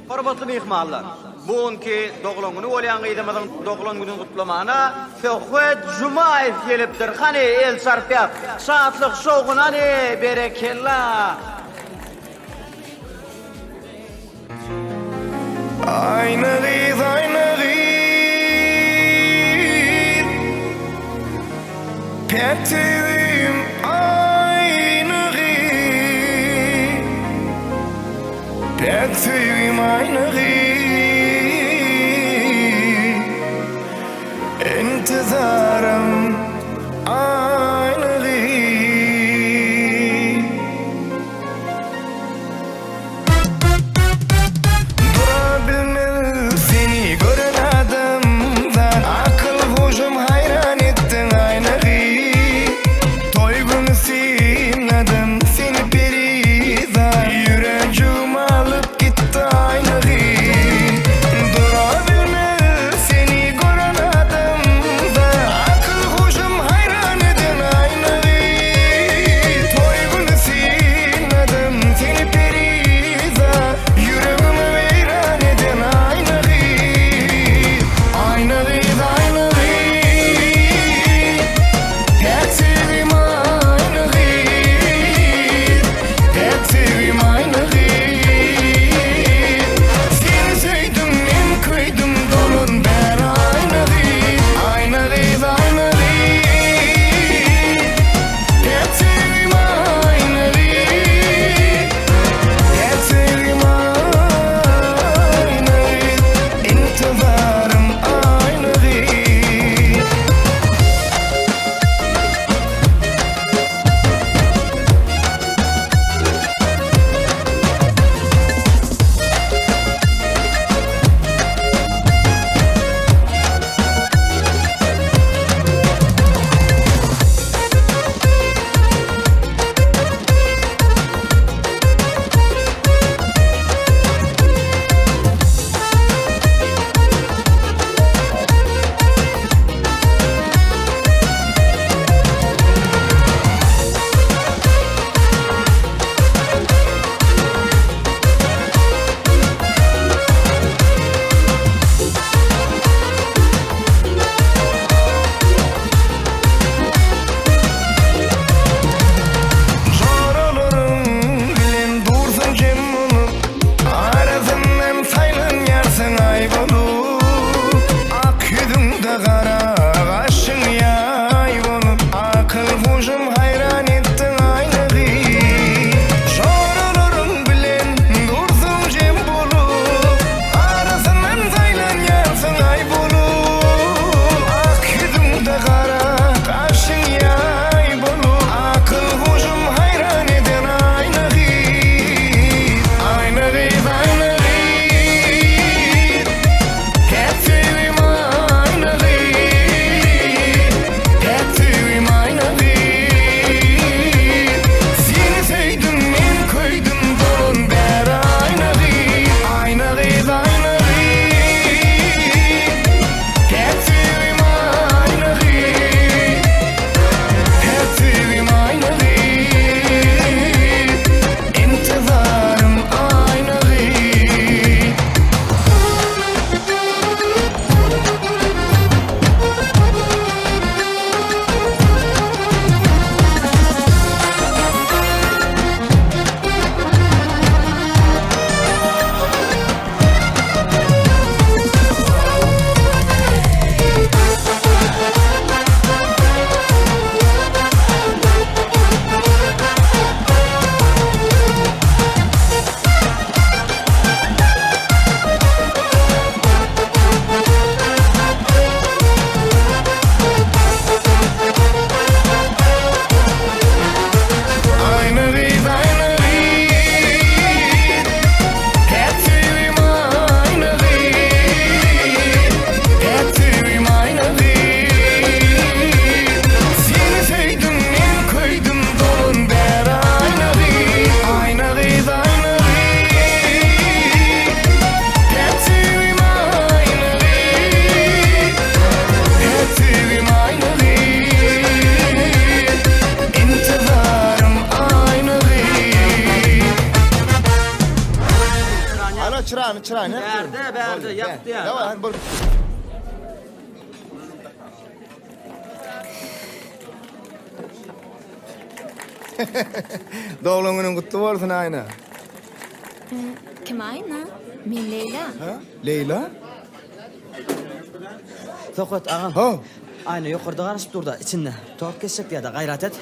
Hormatly mehmanlar, bugünkü doglan güni bolýan gydymyzyň doglan gününi gutlamana Ferhat Jumaýew gelipdir. Hany el sarpýar, saatlyk şowgyna berekella. Aynı giz, Pettivim aynı giz, Pettivim aynı giz, intizarım aynı giz. Durabilmez seni gören adamlar, akıl huşum hayran ettin aynı giz. Toygun sinadın seni perizan, yüreğim alıp gitti aynı giz. Durabilmez seni gören adamlar, akıl huşum hayran ettin aynı giz. Toygun sinadın seni perizan, yüreğim veyran ettin aynı giz. Aynı giz, aynı giz, Pettivim aynı giz, Pettivim aynı giz. Seni sevdim, men kıydım, dolun ben aynı giz. Aynı giz, aynı giz, Pettivim aynı giz, Pettivim aynı giz, intizarım aynı giz. Zorolurum bilen dursun jem bolup, arasından saylan yarsın ay bolup. Ak yüzüngde kara kaşın yay bolup, akıl huşum hayran ettin aynı giz. Zorolurum bilen dursun jem bolup, arasından saylan yarsın ay bolup. Ak yüzüngde kara kaşın yay bolup, akıl huşum hayran eden aynı giz. Aynı giz, aynı giz, Pettivim aynı giz, Pettivim aynı giz. çırağını Berdi, yaptı ya. Tamam, buyur. Doğum günün kutlu olsun Ayna. Kim Ayna? Men Leyla. Ha? Leyla? Tokat ağam. Ha? Ayna yukarıda karışıp durdu içinde. Top kesecek diye de gayret et.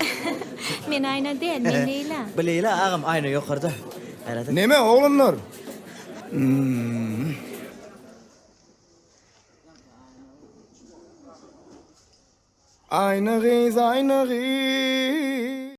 Men Ayna değil, men Leyla. Bu Leyla ağam ayna yukarıda. Gayret et. Neme oğlumlar? Ayna kız, ayna kız.